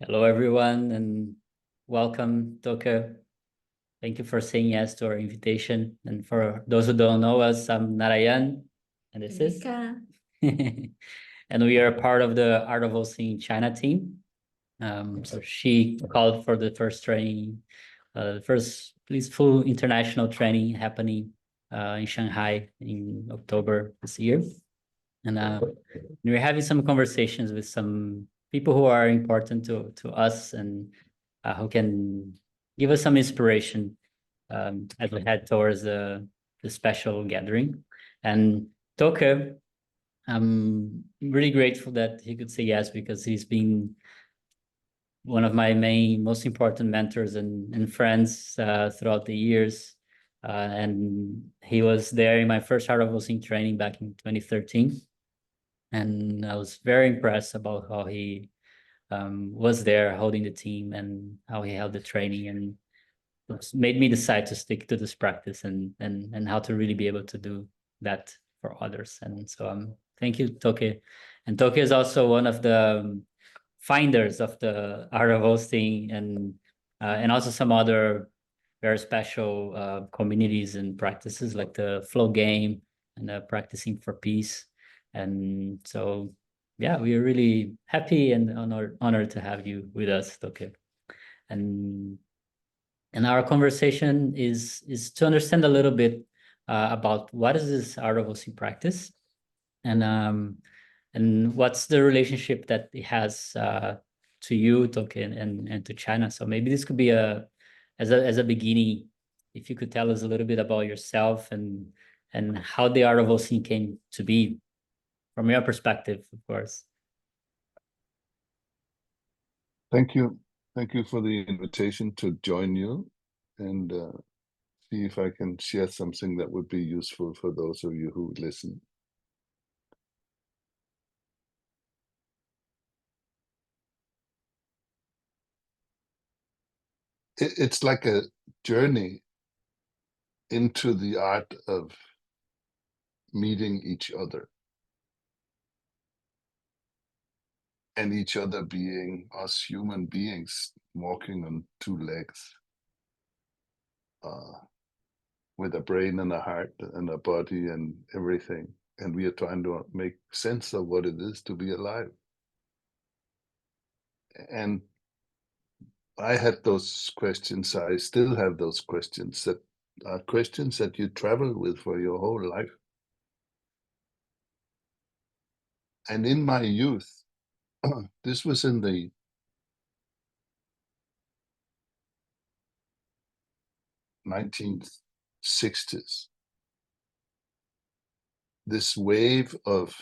Hello, everyone, and welcome, Toke. Thank you for saying yes to our invitation. And for those who don't know us, I'm Narayan, and this is Erika. and we are part of the Art of Hosting China team. So she called for the first training, the first full international training happening in Shanghai in October this year. And we're having some conversations with some people who are important to us and who can give us some inspiration as we head towards the special gathering. And Toke, I'm really grateful that he could say yes, because he's been one of my most important mentors and friends throughout the years. And he was there in my first Art of Hosting training back in 2013. And I was very impressed about how he was there holding the team and how he held the training, and it's made me decide to stick to this practice and how to really be able to do that for others. And so thank you, Toke. And Toke is also one of the finders of the Art of Hosting and also some other very special communities and practices like the Flow Game and Practicing for Peace. And so, yeah, we are really happy and honored to have you with us, Toke. And our conversation is to understand a little bit about what is this Art of Hosting practice, and what's the relationship that it has to you, Toke, and to China. So maybe this could be as a beginning, if you could tell us a little bit about yourself and how the Art of Hosting came to be from your perspective, of course. Thank you. Thank you for the invitation to join you and see if I can share something that would be useful for those of you who listen. It's like a journey into the art of meeting each other. And each other being us human beings walking on two legs, with a brain and a heart and a body and everything. And we are trying to make sense of what it is to be alive. And I had those questions, I still have those questions, that are questions that you travel with for your whole life. And in my youth, this was in the 1960s, this wave of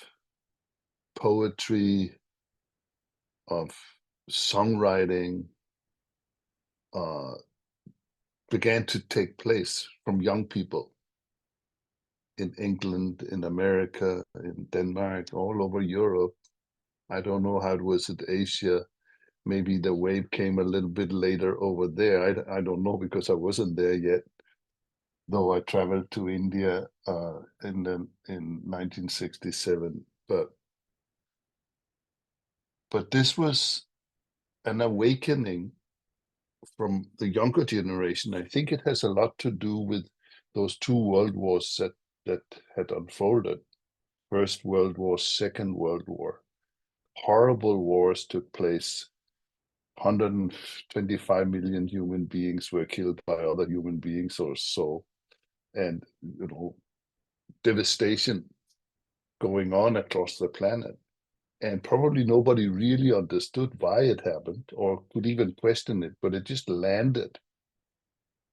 poetry, of songwriting, began to take place from young people in England, in America, in Denmark, all over Europe. I don't know how it was in Asia. Maybe the wave came a little bit later over there. I don't know, because I wasn't there yet, though I traveled to India in 1967. But this was an awakening from the younger generation. I think it has a lot to do with those two world wars that had unfolded. First World War, Second World War. Horrible wars took place. 125 million human beings were killed by other human beings or so. And, devastation going on across the planet. And probably nobody really understood why it happened or could even question it, but it just landed.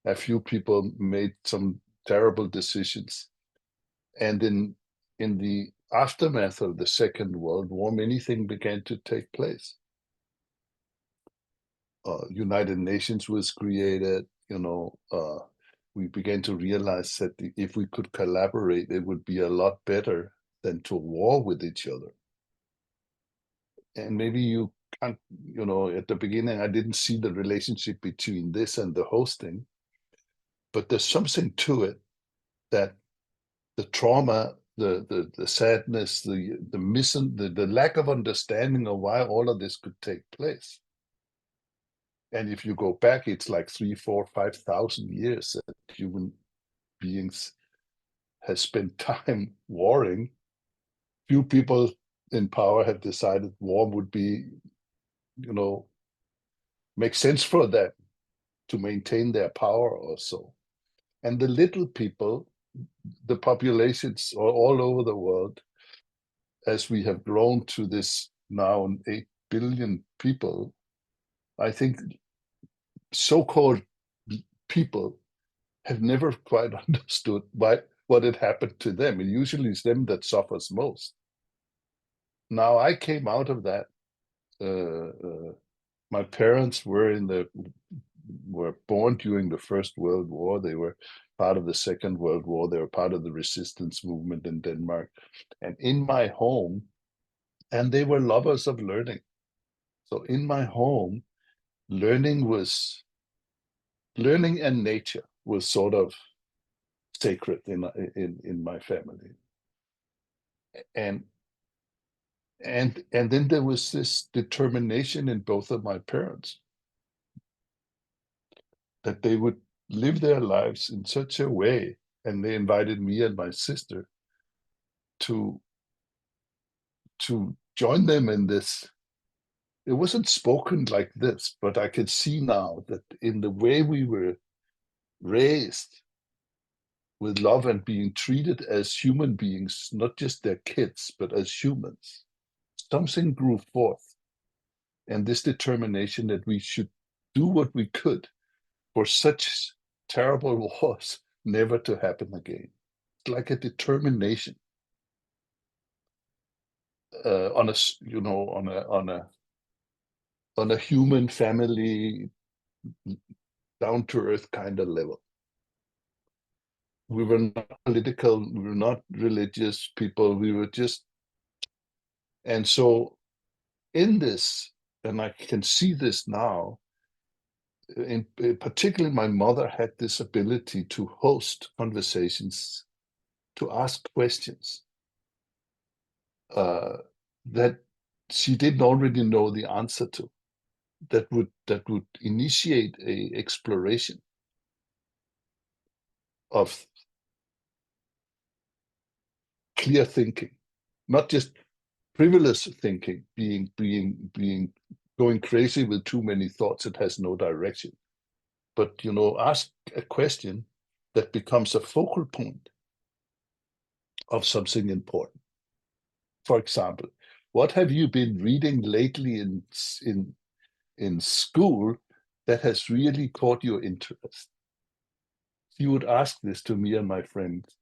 A few people made some terrible decisions. And in the aftermath of the Second World War, many things began to take place. United Nations was created, we began to realize that if we could collaborate, it would be a lot better than to war with each other. And maybe you can't, at the beginning, I didn't see the relationship between this and the hosting, but there's something to it, that the trauma, the sadness, the lack of understanding of why all of this could take place And if you go back, it's like 3, 4, 5,000 years that human beings has spent time warring. Few people in power have decided war would be, make sense for them to maintain their power or so. And the little people, the populations all over the world, as we have grown to this now 8 billion people, I think so-called people have never quite understood what had happened to them. And usually it's them that suffers most. Now I came out of that. My parents were born during the First World War. They were part of the Second World War. They were part of the resistance movement in Denmark. And in my home, and they were lovers of learning. So in my home, learning and nature was sort of sacred in my family. And then there was this determination in both of my parents that they would live their lives in such a way, and they invited me and my sister to join them in this. It wasn't spoken like this, but I can see now that in the way we were raised with love and being treated as human beings, not just their kids, but as humans, something grew forth. And this determination that we should do what we could for such terrible wars never to happen again. It's like a determination on a human family, down to earth kind of level. We were not political, we were not religious people, we were just. And so in this, and I can see this now, in particular, my mother had this ability to host conversations, to ask questions that she didn't already know the answer to, that would initiate a exploration of clear thinking, not just frivolous thinking, going crazy with too many thoughts that has no direction, but ask a question that becomes a focal point of something important. For example, what have you been reading lately in school that has really caught your interest? You would ask this to me and my friends,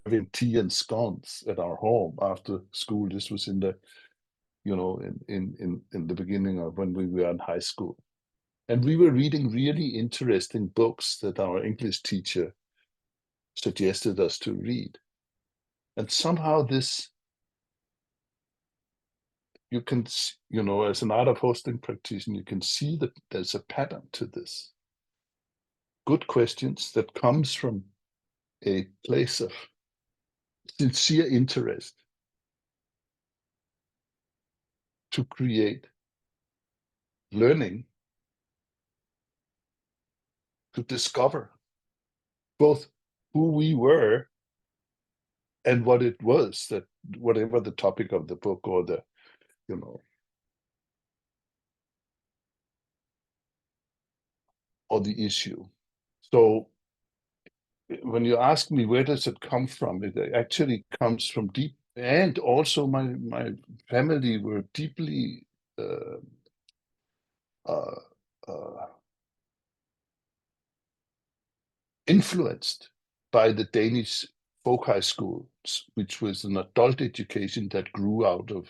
serving tea and scones at our home after school. This was in the, in the beginning of when we were in high school. And we were reading really interesting books that our English teacher suggested us to read. And somehow this, you can, as an art of hosting practitioner, you can see that there's a pattern to this. Good questions that comes from a place of sincere interest to create learning, to discover both who we were and what it was, that whatever the topic of the book or the, or the issue. So when you ask me where does it come from, it actually comes from deep, and also my family were deeply influenced by the Danish folk high schools, which was an adult education that grew out of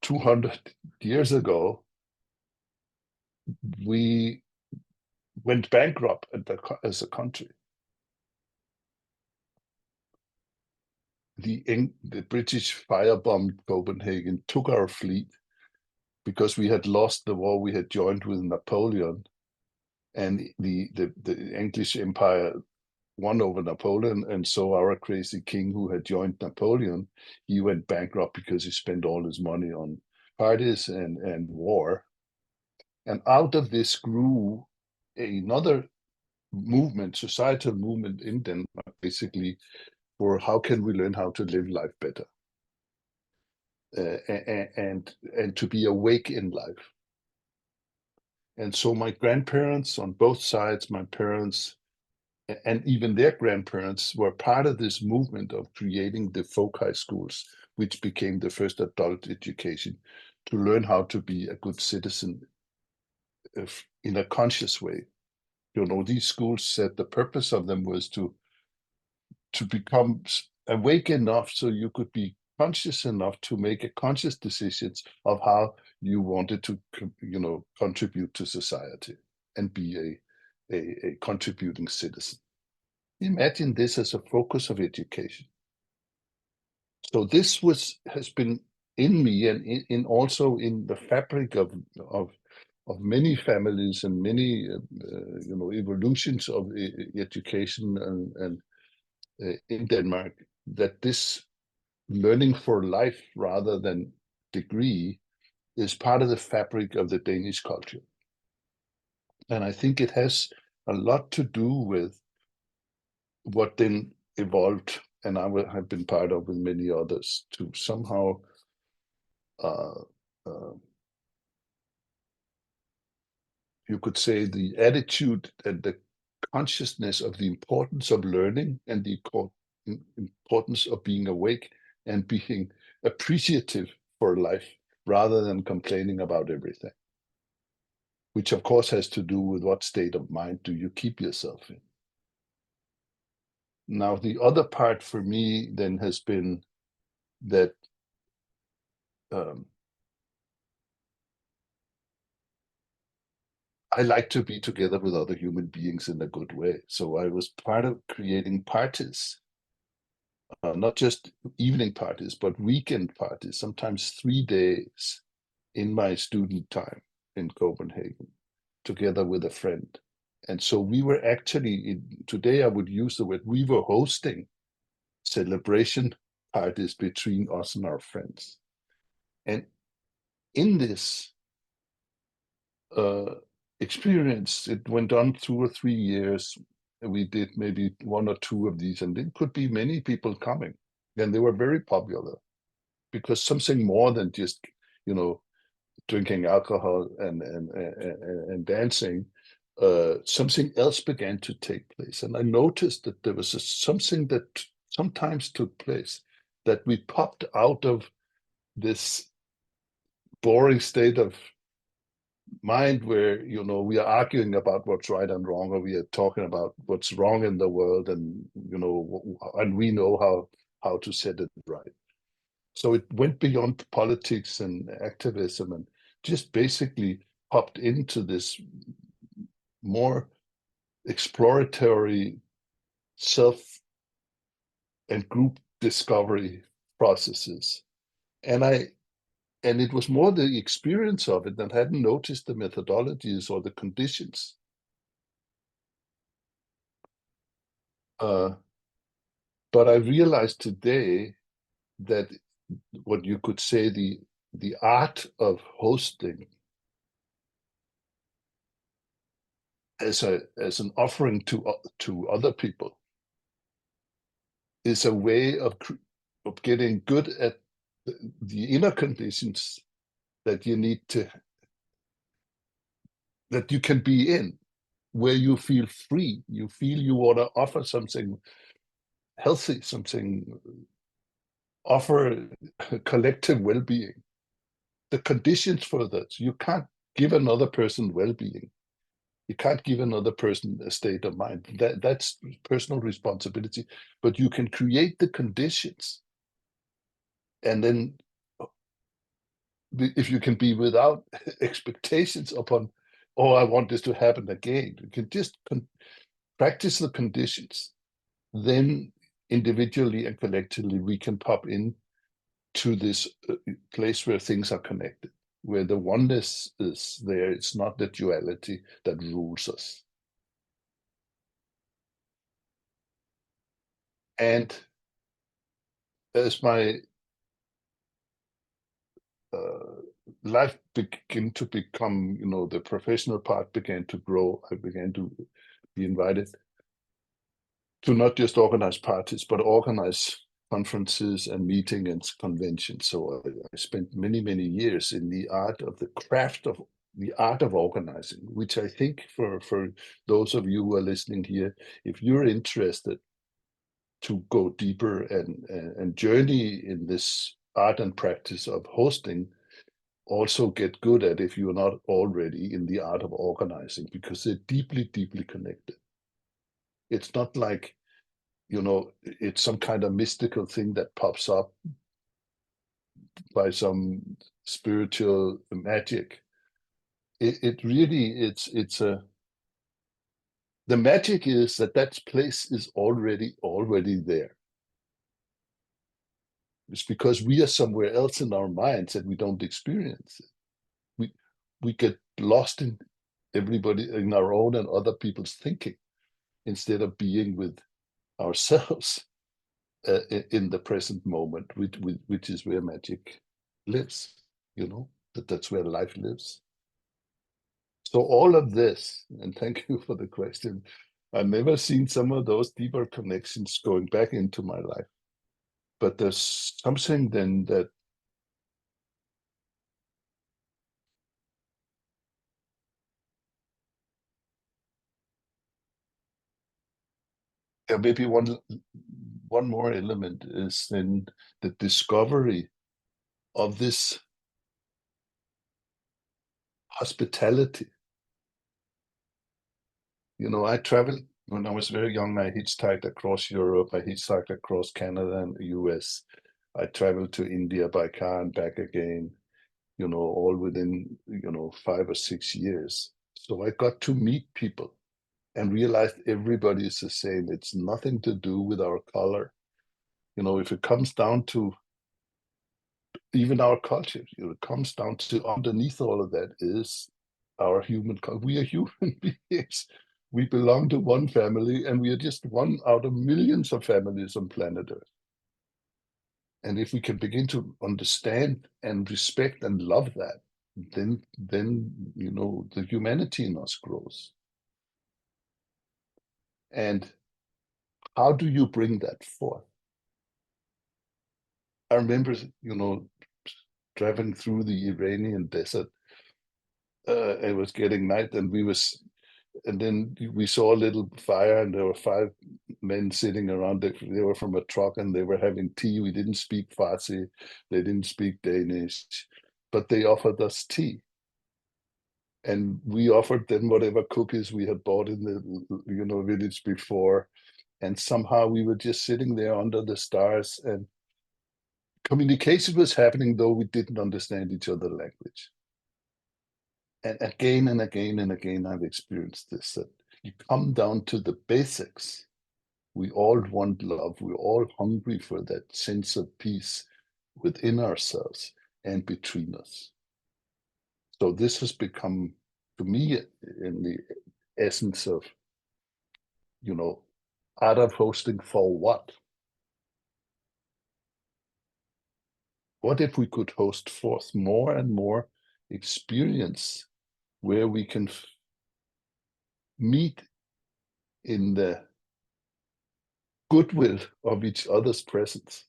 200 years ago. We went bankrupt as a country. The British firebombed Copenhagen, took our fleet because we had lost the war. We had joined with Napoleon, and the English Empire won over Napoleon, and so our crazy king who had joined Napoleon, he went bankrupt because he spent all his money on parties and war. And out of this grew another movement, societal movement in Denmark, basically, for how can we learn how to live life better, and to be awake in life. And so my grandparents on both sides, my parents and even their grandparents, were part of this movement of creating the folk high schools, which became the first adult education to learn how to be a good citizen in a conscious way. You know, these schools said the purpose of them was to become awake enough so you could be conscious enough to make a conscious decisions of how you wanted to, you know, contribute to society and be a contributing citizen. Imagine this as a focus of education. So this has been in me and in also in the fabric of many families and many you know, evolutions of education and in Denmark, that this learning for life rather than degree is part of the fabric of the Danish culture. And I think it has a lot to do with what then evolved, and I have been part of with many others, to somehow uh, uh, you could say the attitude and the consciousness of the importance of learning and the importance of being awake and being appreciative for life rather than complaining about everything, which of course has to do with what state of mind do you keep yourself in. Now, the other part for me then has been that I like to be together with other human beings in a good way. So I was part of creating parties, not just evening parties, but weekend parties, sometimes 3 days in my student time in Copenhagen, together with a friend. And so we were actually, today I would use the word, we were hosting celebration parties between us and our friends. And in this experience, it went on 2 or 3 years. We did maybe 1 or 2 of these, and it could be many people coming. And they were very popular because something more than just, you know, drinking alcohol and dancing, something else began to take place. And I noticed that there was something that sometimes took place, that we popped out of this boring state of mind where, you know, we are arguing about what's right and wrong, or we are talking about what's wrong in the world, and, you know, and we know how to set it right. So it went beyond politics and activism and just basically popped into this more exploratory self and group discovery processes. And it was more the experience of it than hadn't noticed the methodologies or the conditions. But I realized today that what you could say the art of hosting as an offering to other people is a way of getting good at the inner conditions that you need that you can be in, where you feel free, you feel you want to offer something healthy, something, offer collective well-being. The conditions for that, you can't give another person well-being. You can't give another person a state of mind. That's personal responsibility. But you can create the conditions. And then if you can be without expectations upon, oh, I want this to happen again, you can just practice the conditions. Then individually and collectively, we can pop in to this place where things are connected, where the oneness is there. It's not the duality that rules us. And as my life began to become, the professional part began to grow. I began to be invited to not just organize parties, but organize conferences and meetings and conventions. So I spent many, many years in the craft of the art of organizing, which I think for those of you who are listening here, if you're interested to go deeper and journey in this art and practice of hosting, also get good at if you're not already in the art of organizing, because they're deeply, deeply connected. It's not like, it's some kind of mystical thing that pops up by some spiritual magic. It really, the magic is that place is already there. It's because we are somewhere else in our minds that we don't experience it. We get lost in everybody, in our own and other people's thinking, instead of being with ourselves in the present moment, which is where magic lives. That's where life lives. So all of this, and thank you for the question, I've never seen some of those deeper connections going back into my life. But there's something then that maybe one more element is then the discovery of this hospitality. I traveled when I was very young. I hitchhiked across Europe. I hitchhiked across Canada and the US. I traveled to India by car and back again, all within, 5 or 6 years. So I got to meet people and realized everybody is the same. It's nothing to do with our color. If it comes down to even our culture, it comes down to underneath all of that is our human culture. We are human beings. We belong to one family, and we are just one out of millions of families on planet Earth. And if we can begin to understand and respect and love that, then the humanity in us grows. And how do you bring that forth? I remember, driving through the Iranian desert. It was getting night, and then we saw a little fire, and there were 5 men sitting around. They were from a truck, and they were having tea. We didn't speak Farsi, they didn't speak Danish, but they offered us tea. And we offered them whatever cookies we had bought in the village before. And somehow we were just sitting there under the stars, and communication was happening, though we didn't understand each other's language. And again and again and again, I've experienced this, that you come down to the basics. We all want love. We're all hungry for that sense of peace within ourselves and between us. So this has become, to me, in the essence of, art of hosting for what? What if we could host forth more and more experience where we can meet in the goodwill of each other's presence,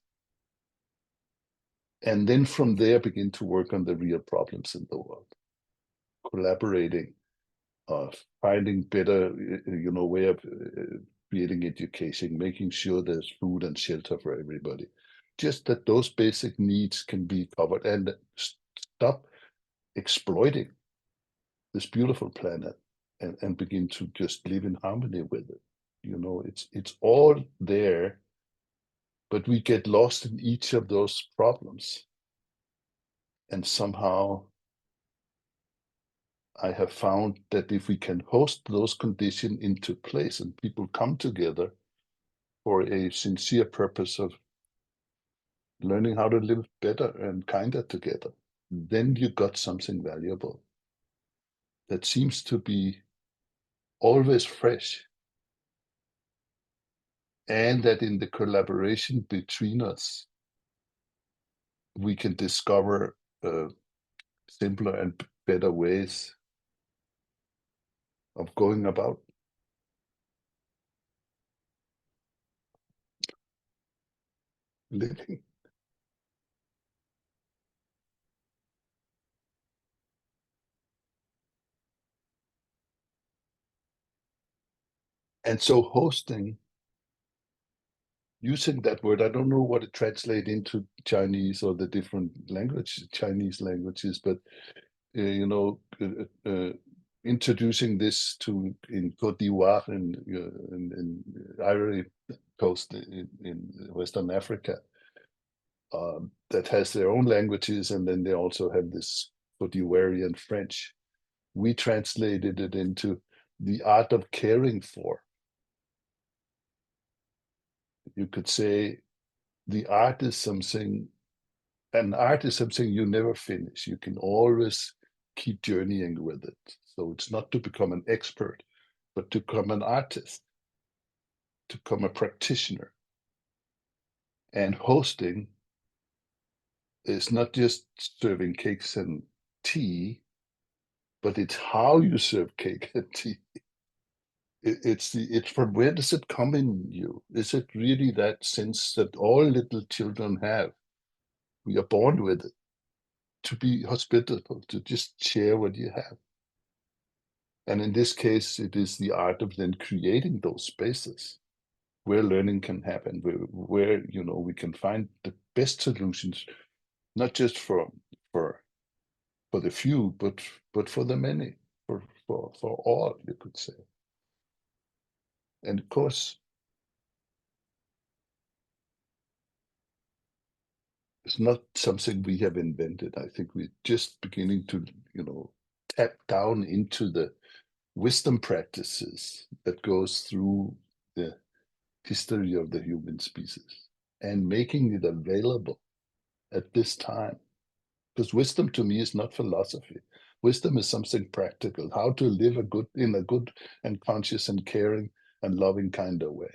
and then from there begin to work on the real problems in the world, collaborating, finding better way of creating education, making sure there's food and shelter for everybody, just that those basic needs can be covered, and stop exploiting this beautiful planet, and begin to just live in harmony with it. It's all there, but we get lost in each of those problems. And somehow I have found that if we can host those conditions into place, and people come together for a sincere purpose of learning how to live better and kinder together, then you got something valuable that seems to be always fresh. And that in the collaboration between us, we can discover simpler and better ways of going about living. And so hosting, using that word, I don't know what it translates into Chinese or the different Chinese languages, but introducing this in Côte d'Ivoire in Ivory Coast in Western Africa, that has their own languages, and then they also have this Côte d'Ivoirian French. We translated it into the art of caring for. You could say the art is something, an art is something you never finish. You can always keep journeying with it. So it's not to become an expert, but to become an artist, to become a practitioner. And hosting is not just serving cakes and tea, but it's how you serve cake and tea. It's from where does it come in you? Is it really that sense that all little children have? We are born with it, to be hospitable, to just share what you have. And in this case, it is the art of then creating those spaces where learning can happen, where we can find the best solutions, not just for the few, but for the many, for all, you could say. And of course, it's not something we have invented. I think we're just beginning to, tap down into the wisdom practices that goes through the history of the human species and making it available at this time. Because wisdom to me is not philosophy. Wisdom is something practical, how to live in a good and conscious and caring and loving kind of way.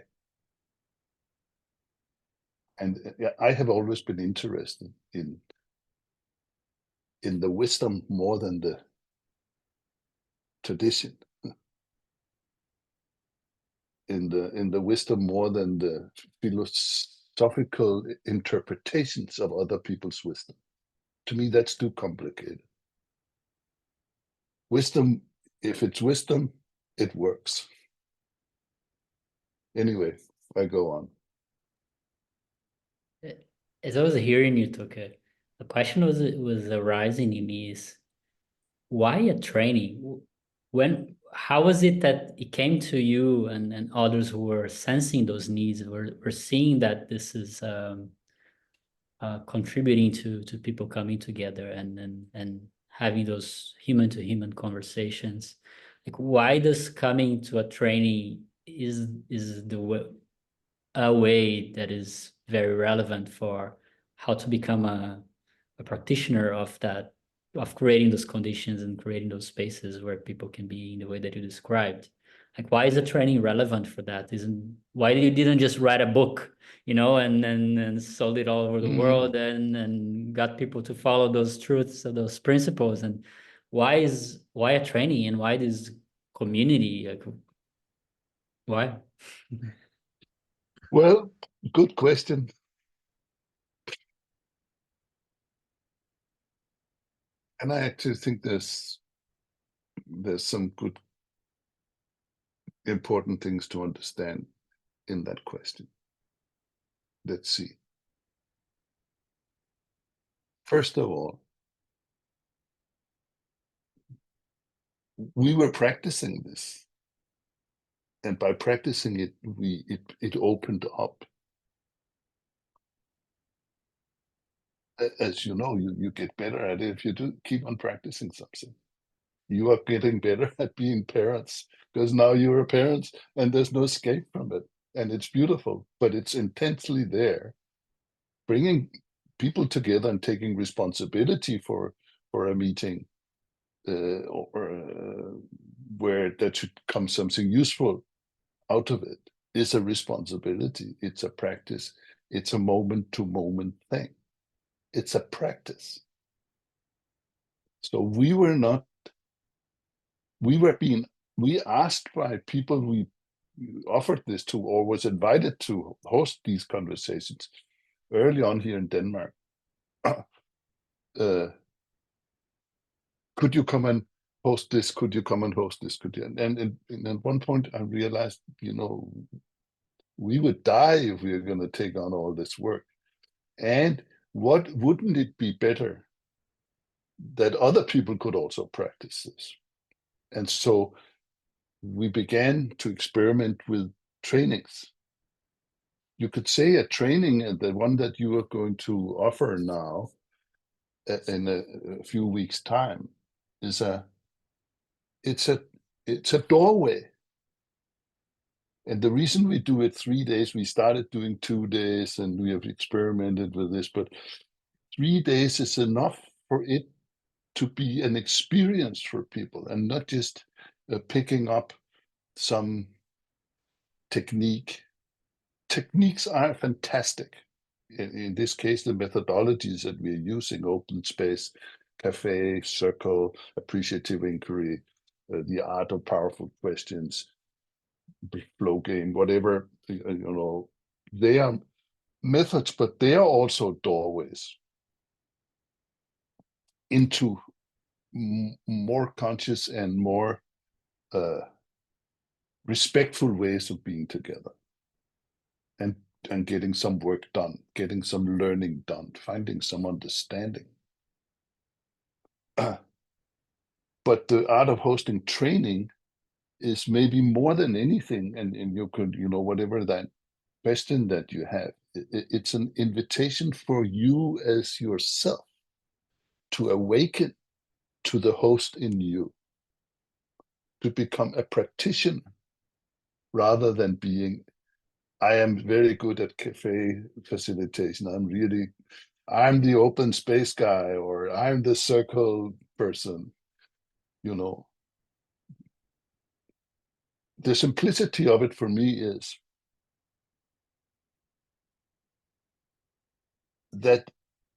And I have always been interested in the wisdom more than the tradition, in the wisdom more than the philosophical interpretations of other people's wisdom. To me, that's too complicated. Wisdom, if it's wisdom, it works. Anyway, I go on. As I was hearing you, Toke, the question was arising in me is, why a training? How was it that it came to you and others who were sensing those needs, were seeing that this is contributing to people coming together and having those human to human conversations? Like, why does coming to a training is a way that is very relevant for how to become a practitioner of that, of creating those conditions and creating those spaces where people can be in the way that you described? Like, why is the training relevant for that? Why you didn't just write a book, and sold it all over the world and got people to follow those truths, those principles? And why a training, and why this community? Like, why? Well, good question. And I actually think there's some good important things to understand in that question. Let's see. First of all, we were practicing this, and by practicing it, it opened up. As you know, you get better at it if you do keep on practicing something. You are getting better at being parents, because now you're a parent and there's no escape from it. And it's beautiful, but it's intensely there, bringing people together and taking responsibility for a meeting, or where that should come something useful out of it, is a responsibility. It's a practice. It's a moment to moment thing. It's a practice. So we asked by people we offered this to or was invited to host these conversations early on here in Denmark. Could you come and host this? Could you come and host this? Could you? And at one point I realized, we would die if we were going to take on all this work. And what wouldn't it be better that other people could also practice this? And so we began to experiment with trainings. You could say a training, the one that you are going to offer now in a few weeks' time, it's a doorway. And the reason we do it 3 days, we started doing 2 days, and we have experimented with this, but 3 days is enough for it to be an experience for people and not just picking up some technique. Techniques are fantastic. In this case, the methodologies that we're using, open space, cafe, circle, appreciative inquiry, the art of powerful questions, flow game, whatever, they are methods, but they are also doorways into more conscious and more respectful ways of being together and getting some work done, getting some learning done, finding some understanding. But the art of hosting training is maybe more than anything, and you could, whatever that question that you have, it's an invitation for you as yourself to awaken to the host in you, to become a practitioner rather than being, I am very good at cafe facilitation. I'm the open space guy, or I'm the circle person. The simplicity of it for me is that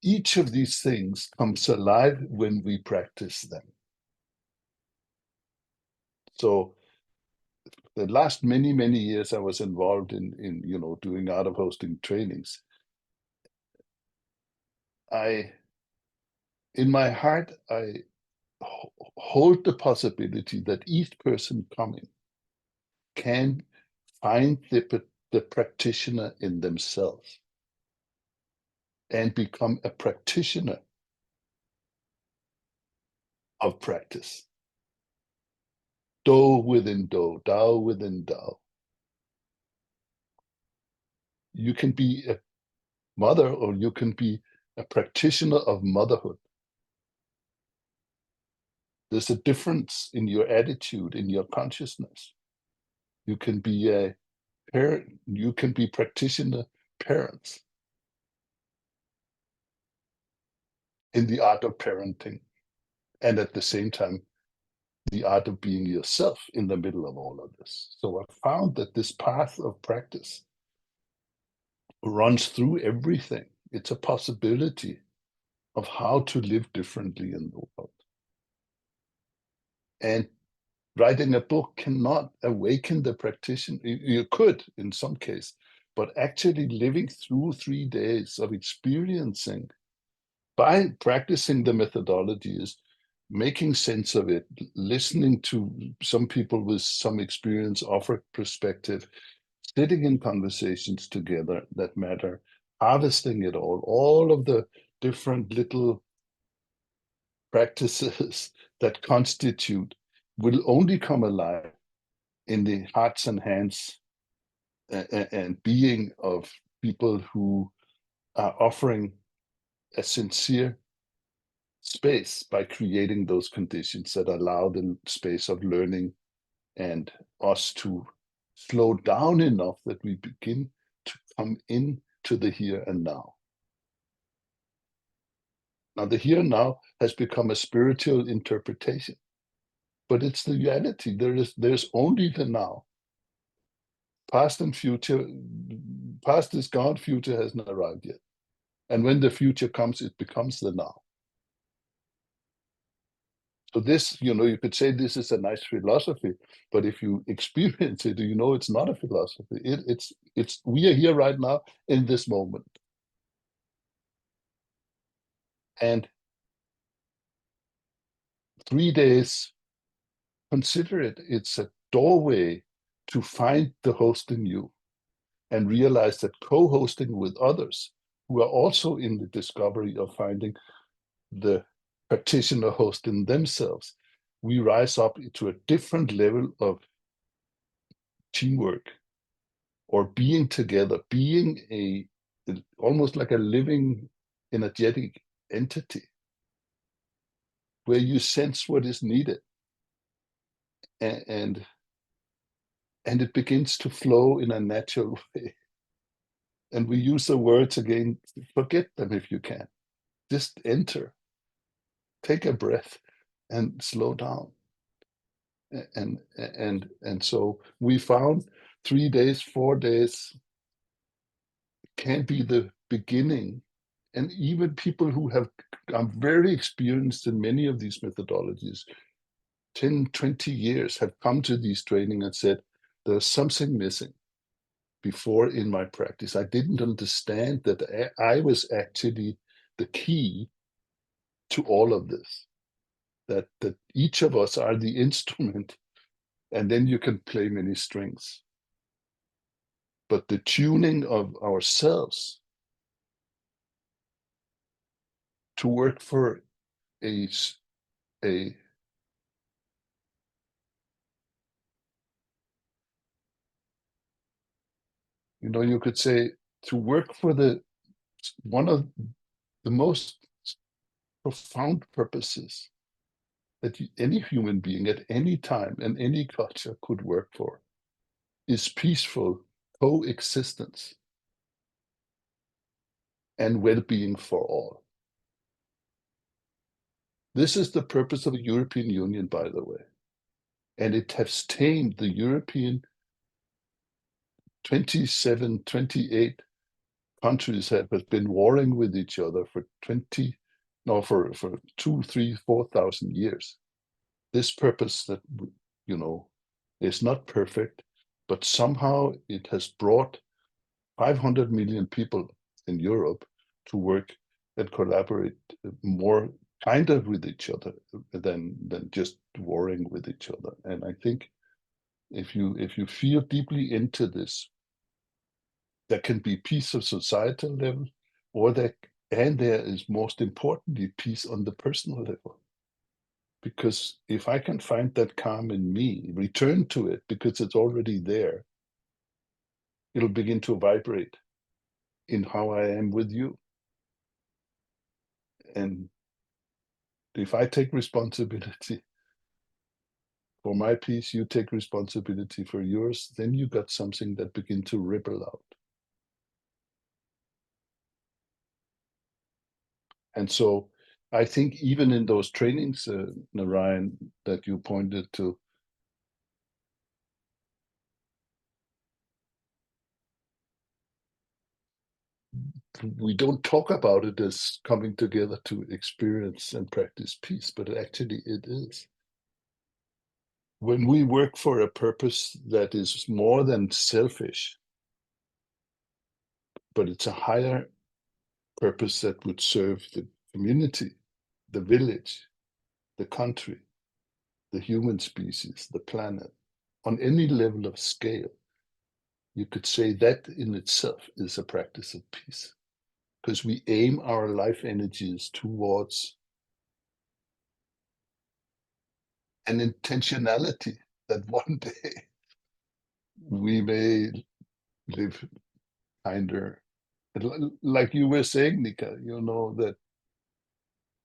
each of these things comes alive when we practice them. So the last many, many years I was involved in doing art of hosting trainings. In my heart, I hold the possibility that each person coming can find the practitioner in themselves and become a practitioner of practice. Do within do, Tao within Tao. You can be a mother, or you can be a practitioner of motherhood. There's a difference in your attitude, in your consciousness. You can be a parent, you can be practitioner parents in the art of parenting, and at the same time, the art of being yourself in the middle of all of this. So I found that this path of practice runs through everything. It's a possibility of how to live differently in the world. And writing a book cannot awaken the practitioner. You could in some case, but actually living through 3 days of experiencing by practicing the methodologies, making sense of it, listening to some people with some experience, offer perspective, sitting in conversations together that matter, harvesting it all of the different little practices that constitute will only come alive in the hearts and hands and being of people who are offering a sincere space by creating those conditions that allow the space of learning and us to slow down enough that we begin to come into the here and now. Now, the here and now has become a spiritual interpretation, but it's the reality. There's only the now. Past and future, past is gone, future hasn't arrived yet. And when the future comes, it becomes the now. So this, you could say this is a nice philosophy, but if you experience it, it's not a philosophy. It's we are here right now in this moment. And 3 days, consider it. It's a doorway to find the host in you and realize that co-hosting with others who are also in the discovery of finding the practitioner host in themselves, we rise up to a different level of teamwork or being together, being almost like a living, energetic entity where you sense what is needed, and it begins to flow in a natural way. And we use the words again, forget them if you can. Just enter, take a breath, and slow down. And so we found 3 days, 4 days can be the beginning. And even people who are very experienced in many of these methodologies, 10, 20 years, have come to these training and said, there's something missing. Before in my practice, I didn't understand that I was actually the key to all of this, that each of us are the instrument, and then you can play many strings. But the tuning of ourselves to work for a you could say, to work for one of the most profound purposes that any human being at any time and any culture could work for is peaceful coexistence and well-being for all. This is the purpose of the European Union, by the way. And it has tamed the European 27, 28 countries have been warring with each other for 2, 3, 4,000 years. This purpose that, is not perfect, but somehow it has brought 500 million people in Europe to work and collaborate more kind of with each other than just warring with each other. And I think if you feel deeply into this, there can be peace of societal level, and there is most importantly peace on the personal level. Because if I can find that calm in me, return to it because it's already there, it'll begin to vibrate in how I am with you. And if I take responsibility for my peace, you take responsibility for yours, then you got something that begin to ripple out. And so I think even in those trainings, Narayan, that you pointed to, we don't talk about it as coming together to experience and practice peace, but actually it is. When we work for a purpose that is more than selfish, but it's a higher purpose that would serve the community, the village, the country, the human species, the planet, on any level of scale, you could say that in itself is a practice of peace, because we aim our life energies towards an intentionality that one day we may live kinder. Like you were saying, Nika, that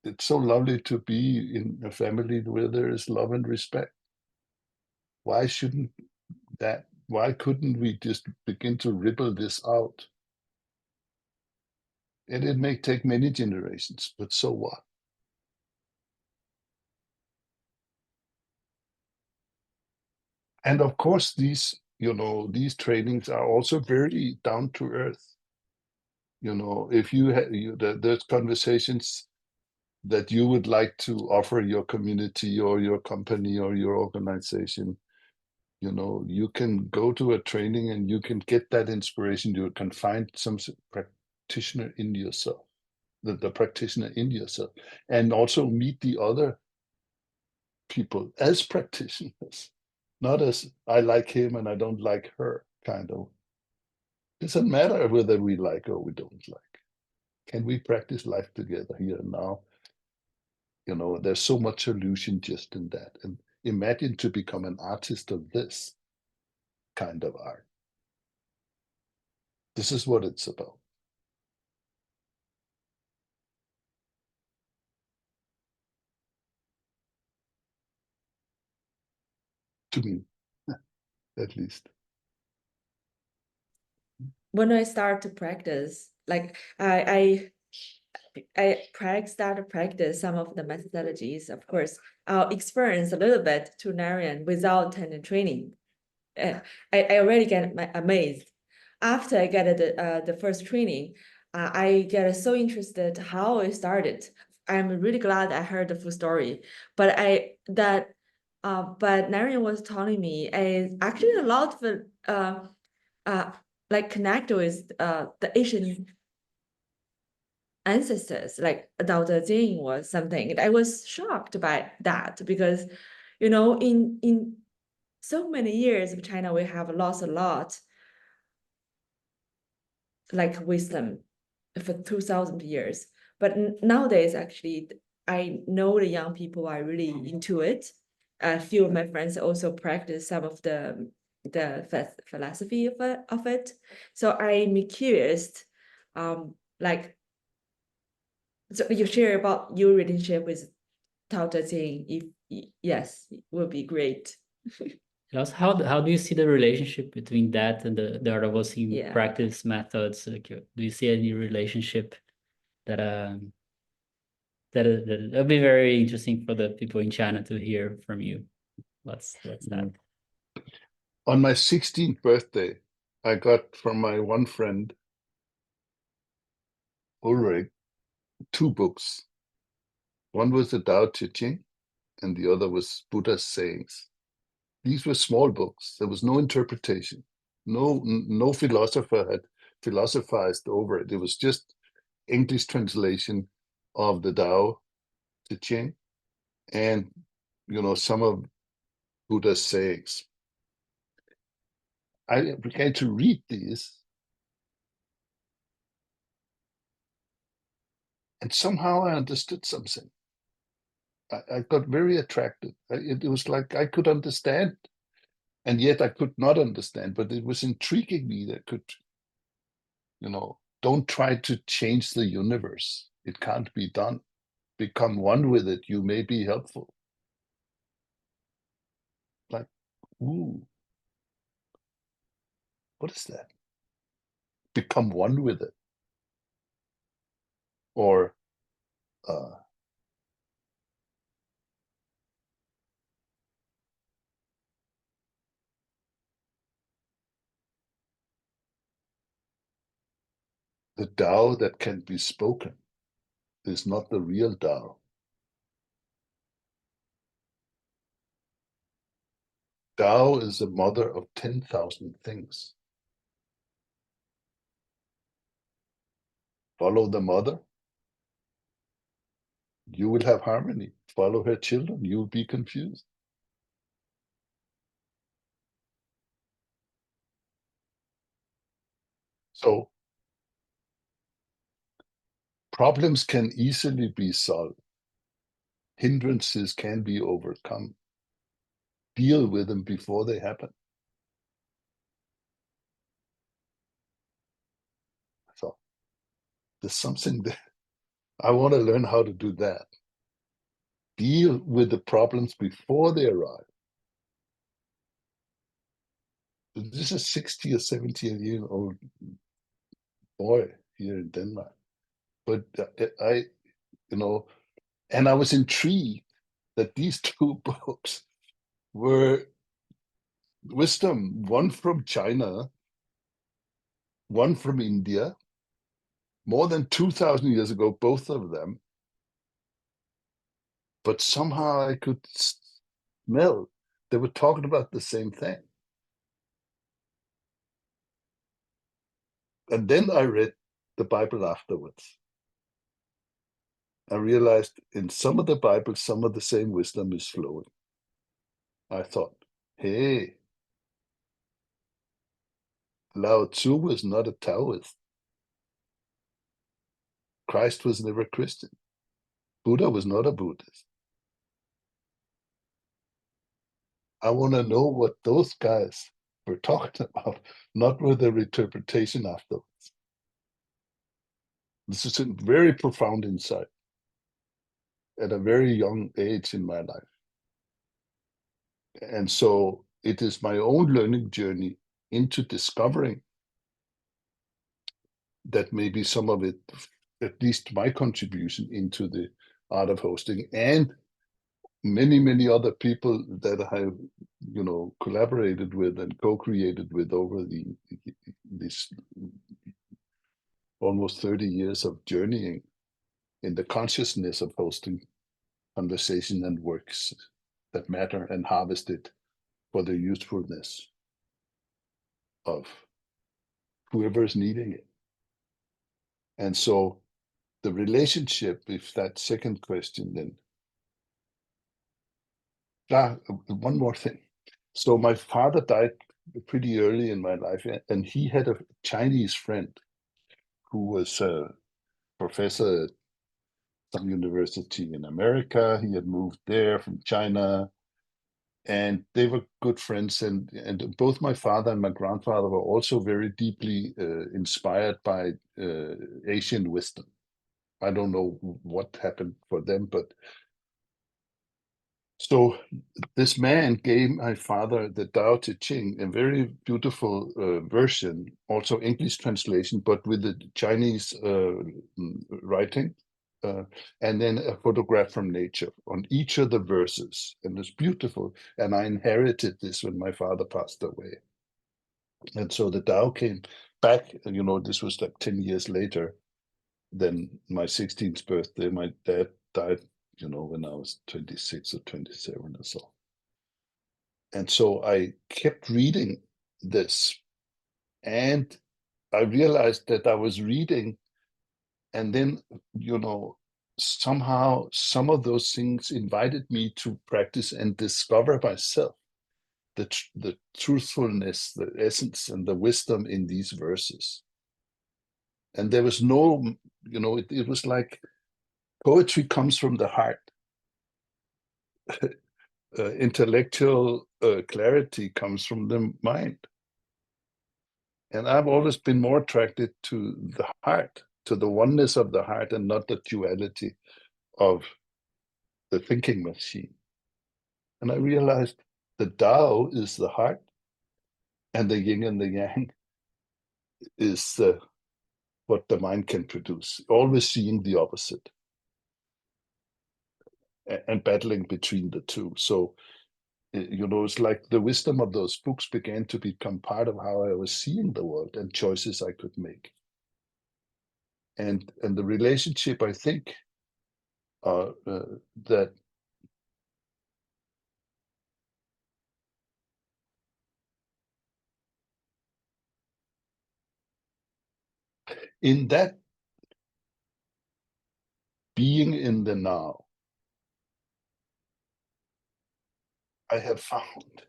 it's so lovely to be in a family where there is love and respect. Why couldn't we just begin to ripple this out? And it may take many generations, but so what? And of course, these trainings are also very down to earth. If there's conversations that you would like to offer your community or your company or your organization, you can go to a training and you can get that inspiration. You can find some practitioner in yourself, the practitioner in yourself, and also meet the other people as practitioners, not as I like him and I don't like her kind of. It doesn't matter whether we like or we don't like. Can we practice life together here and now? There's so much solution just in that. And imagine to become an artist of this kind of art. This is what it's about. To me, at least. When I start to practice, like I start to practice some of the methodologies. Of course, I'll experience a little bit to Narayan without attending training. I already get amazed. After I get the first training, I get so interested how it started. I'm really glad I heard the full story. But Narayan was telling me actually a lot of like connect with the Asian ancestors, like Tao Te Ching was something. I was shocked by that because, in so many years of China, we have lost a lot, like wisdom for 2,000 years. But nowadays, actually, I know the young people are really into it. A few of my friends also practice some of the philosophy of it. So I'm curious, like, so you share about your relationship with Tao Te Ching. If yes, it would be great. And also, how do you see the relationship between that and the art of hosting Yeah. practice methods? Like, do you see any relationship that that'll be very interesting for the people in China to hear from you? What's that? On my 16th birthday, I got from my one friend, Ulrich, 2 books. One was the Tao Te Ching, and the other was Buddha's sayings. These were small books. There was no interpretation. No philosopher had philosophized over it. It was just English translation of the Tao Te Ching and some of Buddha's sayings. I began to read these, and somehow I understood something. I got very attracted. It was like I could understand, and yet I could not understand. But it was intriguing me that don't try to change the universe. It can't be done. Become one with it. You may be helpful. Like, ooh, what is that? Become one with it. Or the Tao that can be spoken is not the real Tao. Tao is the mother of 10,000 things. Follow the mother, you will have harmony. Follow her children, you will be confused. So problems can easily be solved. Hindrances can be overcome. Deal with them before they happen. So there's something that I want to learn how to do that. Deal with the problems before they arrive. This is a 60 or 70-year-old boy here in Denmark. But and I was intrigued that these 2 books were wisdom, one from China, one from India, more than 2,000 years ago, both of them. but somehow I could smell they were talking about the same thing. And then I read the Bible afterwards. I realized in some of the Bible, some of the same wisdom is flowing. I thought, hey, Lao Tzu was not a Taoist. Christ was never Christian. Buddha was not a Buddhist. I want to know what those guys were talking about, not with their interpretation afterwards. This is a very profound insight at a very young age in my life. And so it is my own learning journey into discovering that maybe some of it, at least my contribution into the art of hosting, and many, many other people that I have, collaborated with and co-created with over this almost 30 years of journeying in the consciousness of hosting conversation and works that matter and harvested for the usefulness of whoever is needing it. And so the relationship, if that second question, then one more thing. So my father died pretty early in my life, and he had a Chinese friend who was a professor at some university in America. He had moved there from China, and they were good friends. And both my father and my grandfather were also very deeply inspired by Asian wisdom. I don't know what happened for them, but so this man gave my father the Tao Te Ching, a very beautiful version, also English translation, but with the Chinese writing, and then a photograph from nature on each of the verses. And it's beautiful. And I inherited this when my father passed away. And so the Tao came back, this was like 10 years later than my 16th birthday. My dad died when I was 26 or 27 or so. And so I kept reading this, and I realized that I was reading, and then, somehow some of those things invited me to practice and discover myself, the truthfulness, the essence, and the wisdom in these verses. And there was no, it was like poetry comes from the heart. Intellectual clarity comes from the mind. And I've always been more attracted to the heart, to the oneness of the heart, and not the duality of the thinking machine. And I realized the Tao is the heart, and the yin and the yang is what the mind can produce, always seeing the opposite and battling between the two. So, it's like the wisdom of those books began to become part of how I was seeing the world and choices I could make. And the relationship, I think, that in that being in the now, I have found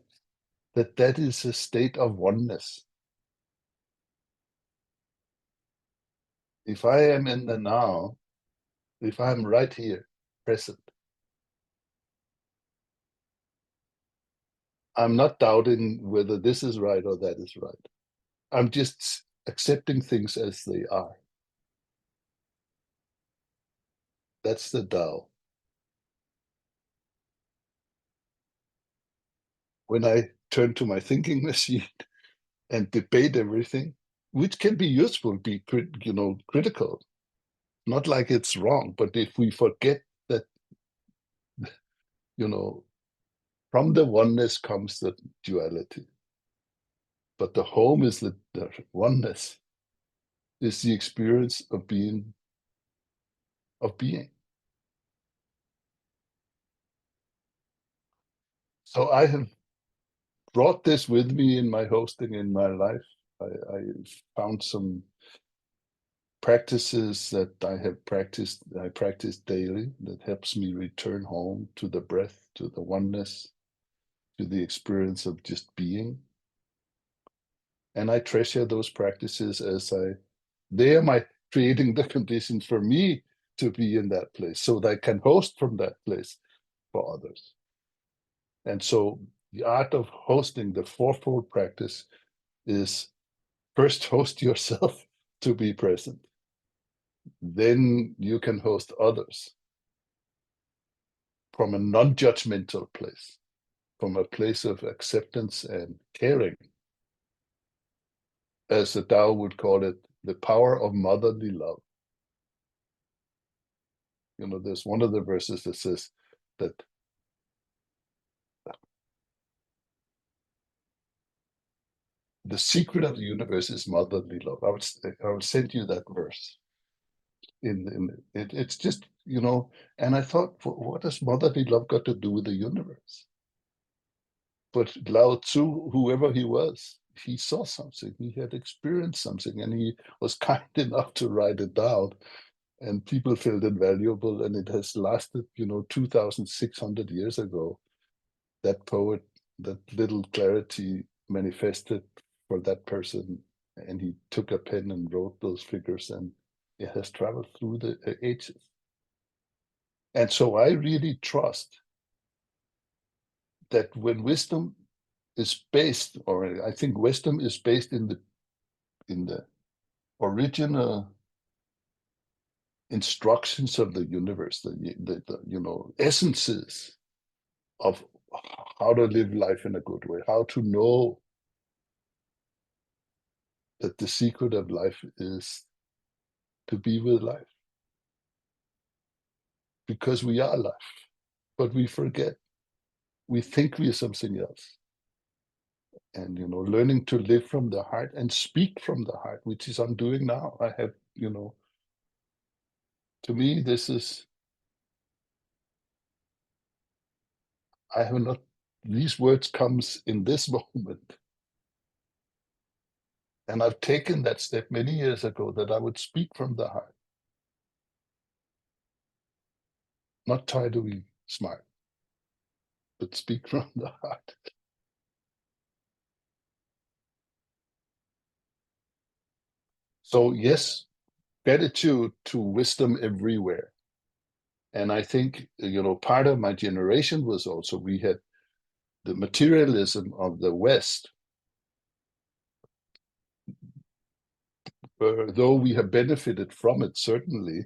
that that is a state of oneness. If I am in the now, if I'm right here, present, I'm not doubting whether this is right or that is right. I'm just accepting things as they are. That's the Tao. When I turn to my thinking machine and debate everything, which can be useful, be critical, not like it's wrong, but if we forget that, from the oneness comes the duality. But the home is the oneness, is the experience of being. So I have brought this with me in my hosting in my life. I found some practices that I practice daily that helps me return home to the breath, to the oneness, to the experience of just being. And I treasure those practices as they are creating the conditions for me to be in that place so that I can host from that place for others. And so the art of hosting, the fourfold practice, is first host yourself to be present. Then you can host others from a non-judgmental place, from a place of acceptance and caring. As the Tao would call it, the power of motherly love. You know, there's one of the verses that says that the secret of the universe is motherly love. I would send you that verse. It's just, you know, and I thought, what has motherly love got to do with the universe? But Lao Tzu, whoever he was, he saw something, he had experienced something, and he was kind enough to write it down, and people felt it valuable, and it has lasted, you know, 2,600 years ago. That poet, that little clarity manifested for that person, and he took a pen and wrote those figures, and it has traveled through the ages. And so I really trust that when wisdom is based, or I think wisdom is based in the original instructions of the universe, the you know, essences of how to live life in a good way, how to know that the secret of life is to be with life. Because we are life, but we forget. We think we are something else. And, you know, learning to live from the heart and speak from the heart, which is I'm doing now. I have, you know, to me, I have not, these words comes in this moment. And I've taken that step many years ago that I would speak from the heart. Not try to be smart, but speak from the heart. So yes, gratitude to wisdom everywhere. And I think, you know, part of my generation was also, we had the materialism of the West. Though we have benefited from it, certainly,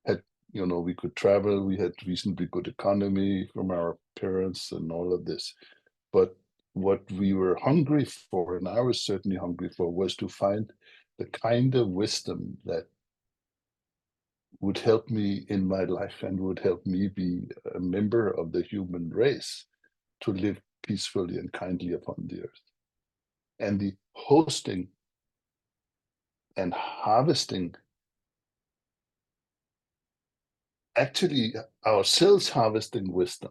had, you know, we could travel, we had reasonably good economy from our parents and all of this. But what we were hungry for, and I was certainly hungry for, was to find the kind of wisdom that would help me in my life and would help me be a member of the human race to live peacefully and kindly upon the earth. And the hosting and harvesting, actually ourselves harvesting wisdom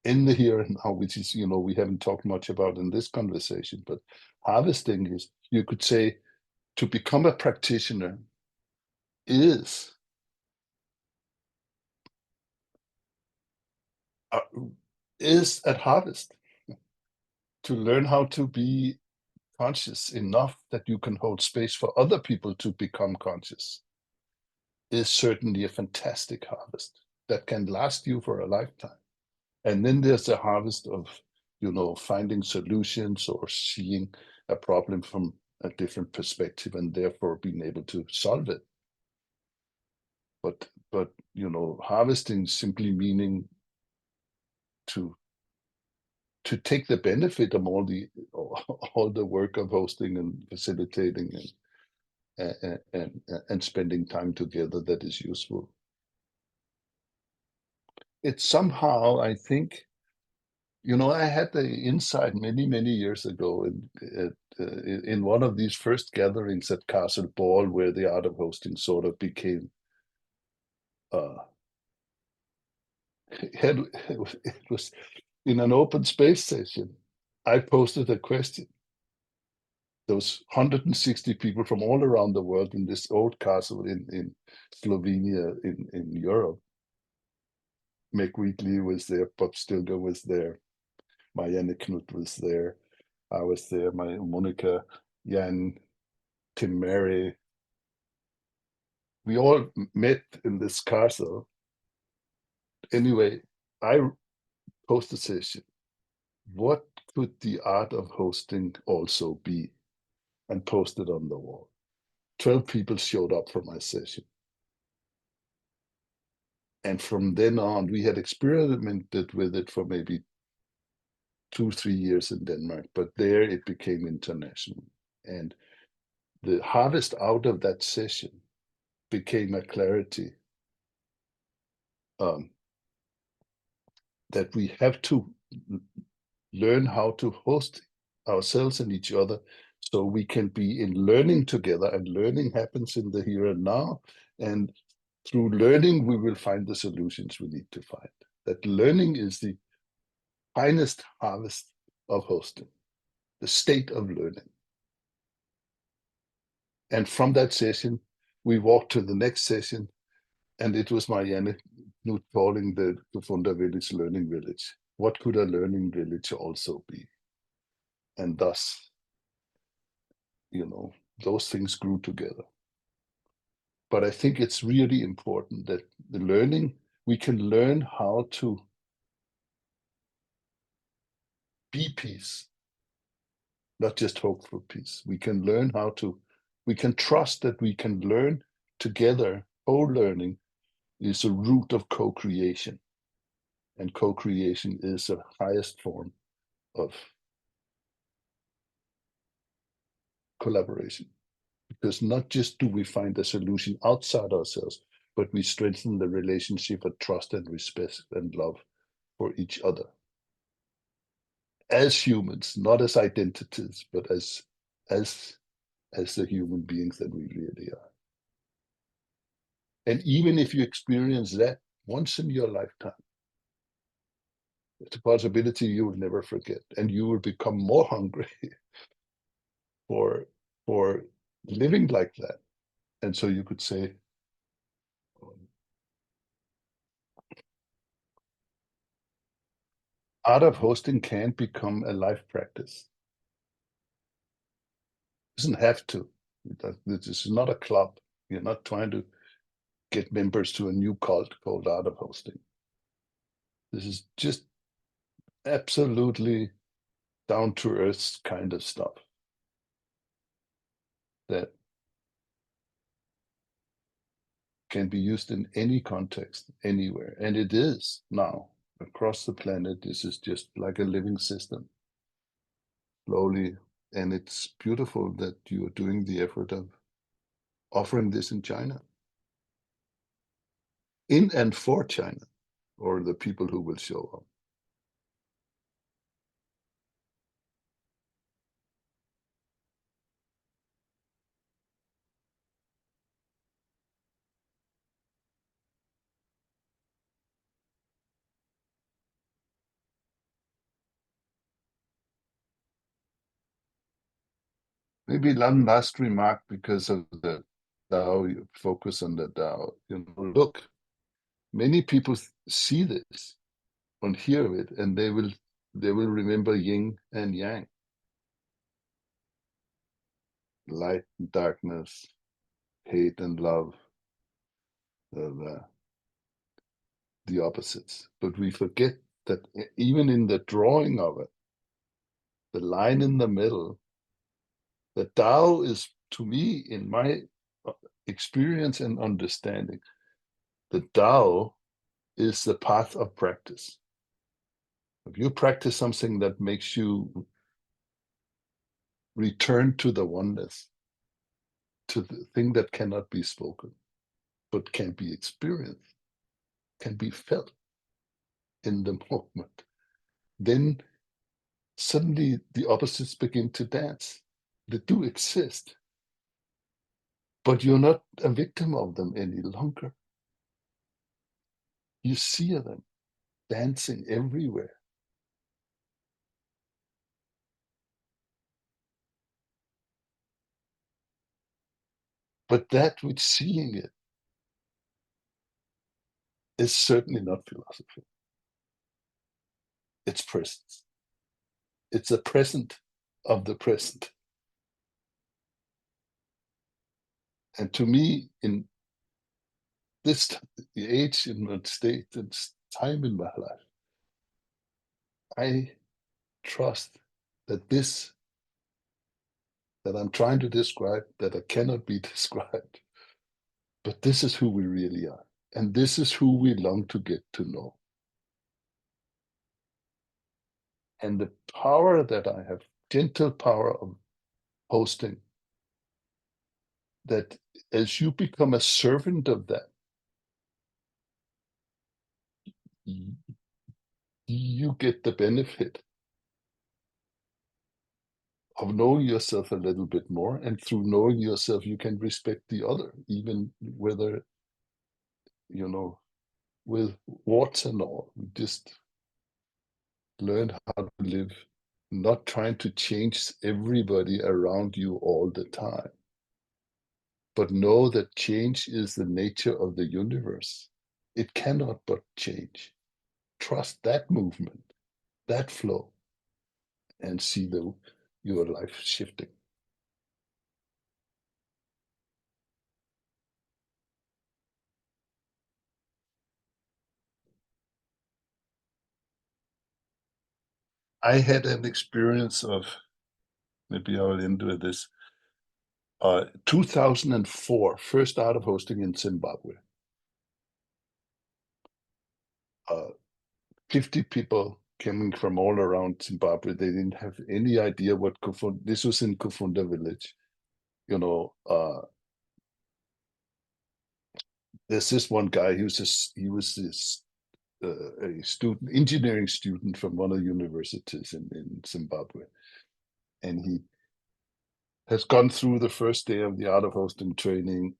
in the here and now, which is, you know, we haven't talked much about in this conversation, but harvesting is, you could say, to become a practitioner is at harvest, to learn how to be conscious enough that you can hold space for other people to become conscious is certainly a fantastic harvest that can last you for a lifetime. And then there's the harvest of, you know, finding solutions or seeing a problem from a different perspective and therefore being able to solve it. But you know, harvesting simply meaning to take the benefit of all the work of hosting and facilitating and spending time together that is useful. It's somehow, I think, you know, I had the insight many years ago in one of these first gatherings at Castle Ball, where the art of hosting sort of became it was in an open space session. I posted a question. Those 160 people from all around the world in this old castle in Slovenia, in Europe. Meg Wheatley was there, Bob Stilger was there, Marianne Knut was there, I was there, my Monica, Jan, Tim Mary. We all met in this castle. Anyway, I posted a session. What could the art of hosting also be? And posted on the wall. 12 people showed up for my session. And from then on, we had experimented with it for maybe 2-3 years in Denmark, but there it became international. And the harvest out of that session became a clarity that we have to learn how to host ourselves and each other so we can be in learning together, and learning happens in the here and now. And through learning, we will find the solutions we need to find. That learning is the finest harvest of hosting, the state of learning. And from that session, we walked to the next session, and it was Marianne Knut calling the Funda Village Learning Village. What could a learning village also be? And thus, those things grew together. But I think it's really important that the learning, we can learn how to be peace, not just hope for peace. We can learn we can trust that we can learn together. Co-learning is a root of co-creation. And co-creation is the highest form of collaboration. Because not just do we find a solution outside ourselves, but we strengthen the relationship of trust and respect and love for each other. As humans, not as identities, but as the human beings that we really are. And even if you experience that once in your lifetime, it's a possibility you will never forget, and you will become more hungry for living like that. And so you could say, art of hosting can become a life practice. It doesn't have to. This is not a club. You're not trying to get members to a new cult called art of hosting. This is just absolutely down to earth kind of stuff that can be used in any context, anywhere. And it is now across the planet. This is just like a living system, slowly. And it's beautiful that you are doing the effort of offering this in China, in and for China, or the people who will show up. Maybe one last remark, because of the Tao, you focus on the Tao. Look, many people see this and hear it, and they will remember yin and yang, light and darkness, hate and love, the opposites. But we forget that even in the drawing of it, the line in the middle, the Tao is, to me, in my experience and understanding, the Tao is the path of practice. If you practice something that makes you return to the oneness, to the thing that cannot be spoken, but can be experienced, can be felt in the moment, then suddenly the opposites begin to dance. They do exist, but you're not a victim of them any longer. You see them. dancing everywhere. But that which seeing it is certainly not philosophy. It's presence. It's a present of the present. And to me, in this the age in my state and time in my life, I trust that this that I'm trying to describe, that I cannot be described, but this is who we really are. And this is who we long to get to know. And the power that I have, gentle power of hosting, that as you become a servant of that, you get the benefit of knowing yourself a little bit more. And through knowing yourself, you can respect the other, even whether, you know, with warts and all. We just learn how to live, not trying to change everybody around you all the time, but know that change is the nature of the universe. It cannot but change. Trust that movement, that flow, and see your life shifting. I had an experience of, maybe I'll end with this, 2004, first Art of Hosting in Zimbabwe. 50 people coming from all around Zimbabwe. They didn't have any idea what Kufunda, this was in Kufunda village. You know, there's this one guy, he was this a student, engineering student from one of the universities in Zimbabwe. And he has gone through the first day of the Art of Hosting training.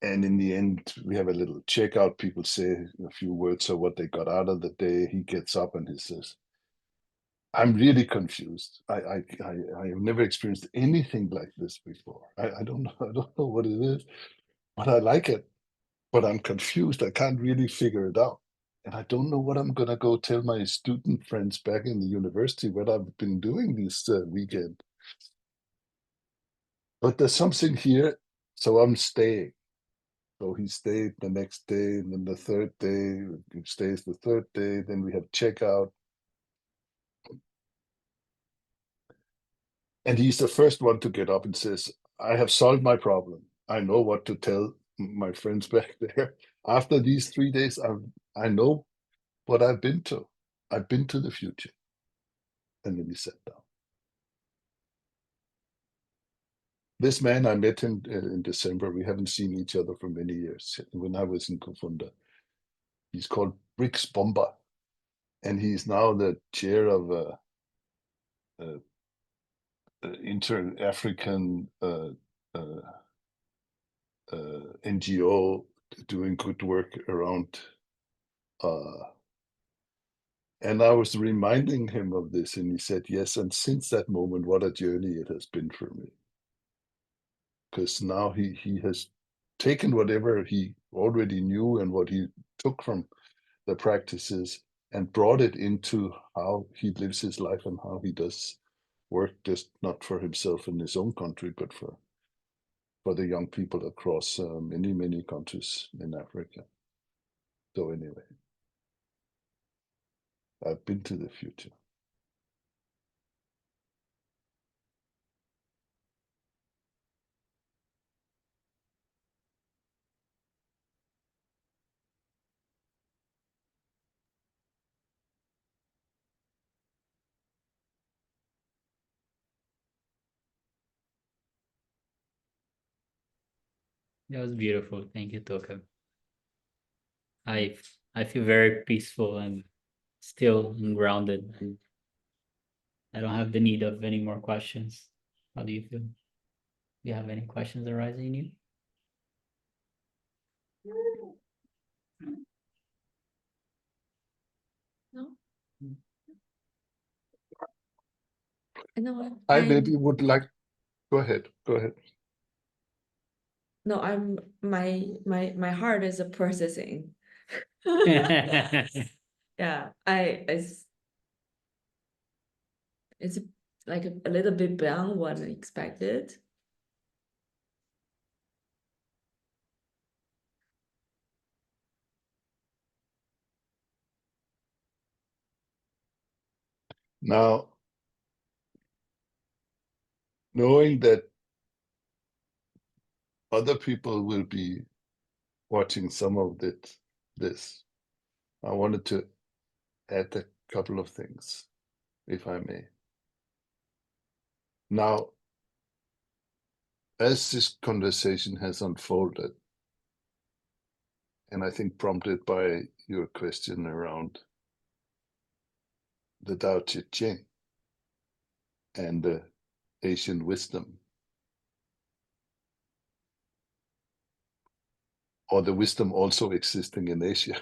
And in the end, we have a little checkout. People say a few words of what they got out of the day. He gets up and he says, I'm really confused. I have never experienced anything like this before. I don't know what it is, but I like it. But I'm confused. I can't really figure it out. And I don't know what I'm gonna go tell my student friends back in the university what I've been doing this weekend. But there's something here, so I'm staying. So he stayed the next day, and then the third day, he stays the third day, then we have checkout. And he's the first one to get up and says, I have solved my problem. I know what to tell my friends back there. After these 3 days, I know what I've been to. I've been to the future. And then he sat down. This man, I met him in December. We haven't seen each other for many years. When I was in Kufunda, he's called Brix Bomba. And he's now the chair of Inter-African NGO doing good work around. And I was reminding him of this, and he said, yes, and since that moment, what a journey it has been for me. Because now he has taken whatever he already knew and what he took from the practices and brought it into how he lives his life and how he does work, just not for himself in his own country, but for the young people across many countries in Africa. So anyway, I've been to the future. That was beautiful. Thank you, Toke. I feel very peaceful and still and grounded, and I don't have the need of any more questions. How do you feel? Do you have any questions arising in you? I know. I maybe would like, go ahead. No, my heart is processing. Yeah, it's like a little bit beyond what I expected. Now, knowing that other people will be watching some of this, I wanted to add a couple of things, if I may. Now, as this conversation has unfolded, and I think prompted by your question around the Tao Te Ching and the Asian wisdom, or the wisdom also existing in Asia,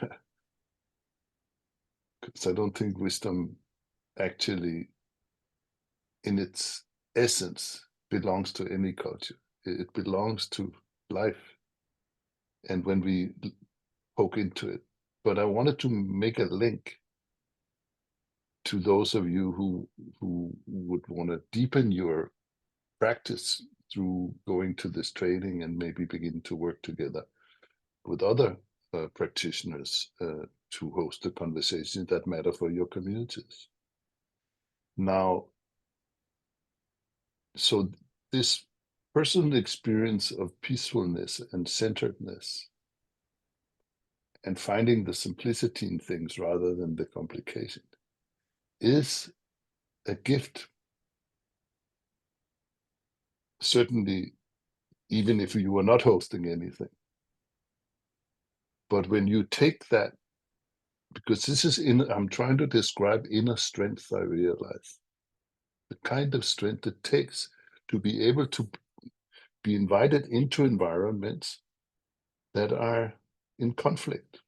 because I don't think wisdom actually, in its essence, belongs to any culture. It belongs to life. And when we poke into it, but I wanted to make a link to those of you who would want to deepen your practice through going to this training and maybe begin to work together with other practitioners to host the conversations that matter for your communities. Now, so this personal experience of peacefulness and centeredness and finding the simplicity in things rather than the complication is a gift. Certainly, even if you were not hosting anything. But when you take that, because this is I'm trying to describe inner strength, I realize. The kind of strength it takes to be able to be invited into environments that are in conflict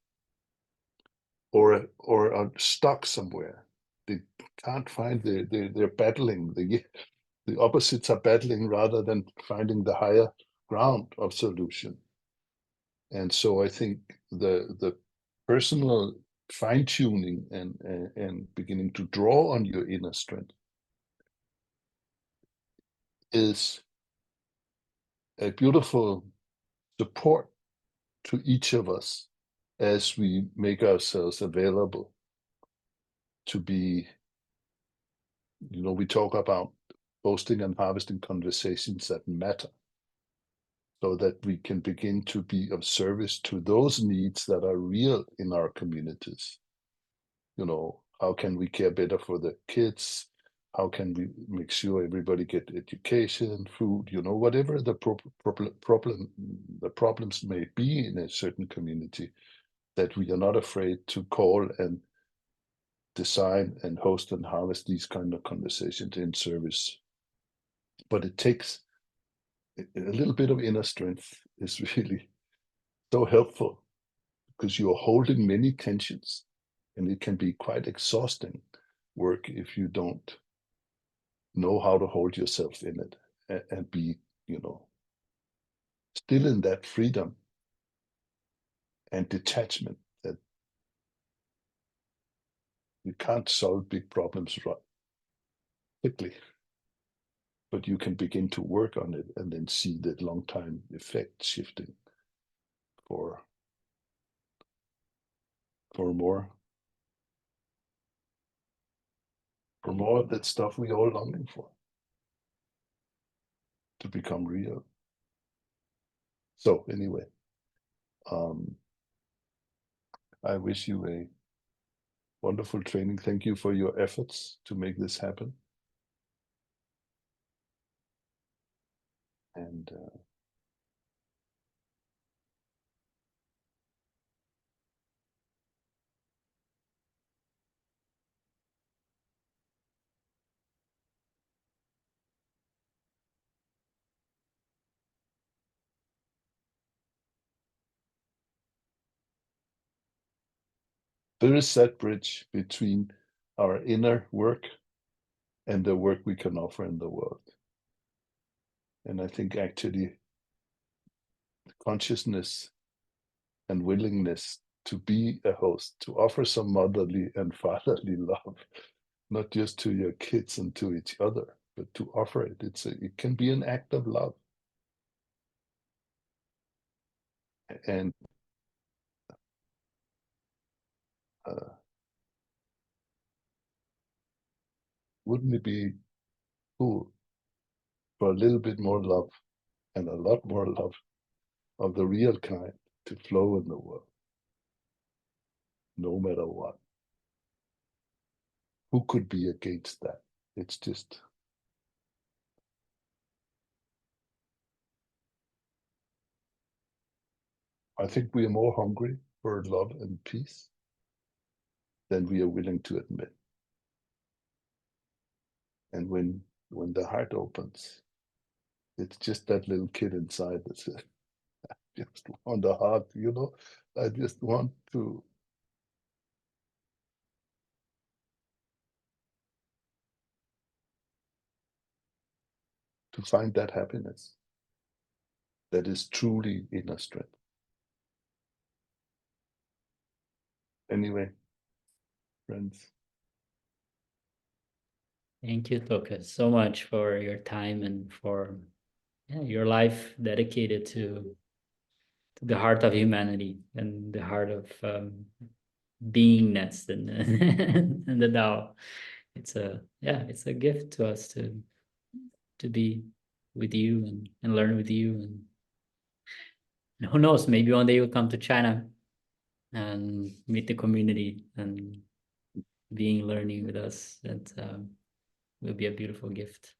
or are stuck somewhere. They can't find, they're battling, the opposites are battling rather than finding the higher ground of solution. And so I think the personal fine-tuning and beginning to draw on your inner strength is a beautiful support to each of us as we make ourselves available to be, we talk about hosting and harvesting conversations that matter, so that we can begin to be of service to those needs that are real in our communities. How can we care better for the kids? How can we make sure everybody get education, food, whatever the problems may be in a certain community, that we are not afraid to call and design and host and harvest these kind of conversations in service. But it takes a little bit of inner strength is really so helpful, because you're holding many tensions, and it can be quite exhausting work if you don't know how to hold yourself in it and be, still in that freedom and detachment that you can't solve big problems quickly, but you can begin to work on it and then see the long time effect shifting for more of that stuff we all longing for to become real. So anyway, I wish you a wonderful training. Thank you for your efforts to make this happen. And there is that bridge between our inner work and the work we can offer in the world. And I think actually consciousness and willingness to be a host, to offer some motherly and fatherly love, not just to your kids and to each other, but to offer it. It can be an act of love. And wouldn't it be cool for a little bit more love and a lot more love of the real kind to flow in the world, no matter what? Who could be against that? It's just, I think we are more hungry for love and peace than we are willing to admit. And when the heart opens, it's just that little kid inside that says, I just want a hug, you know? I just want to find that happiness that is truly inner strength. Anyway, friends. Thank you, Toke, so much for your time and for your life dedicated to the heart of humanity and the heart of beingness and, and the Tao. It's a gift to us to be with you and learn with you. And who knows, maybe one day you'll come to China and meet the community and learning with us. That will be a beautiful gift.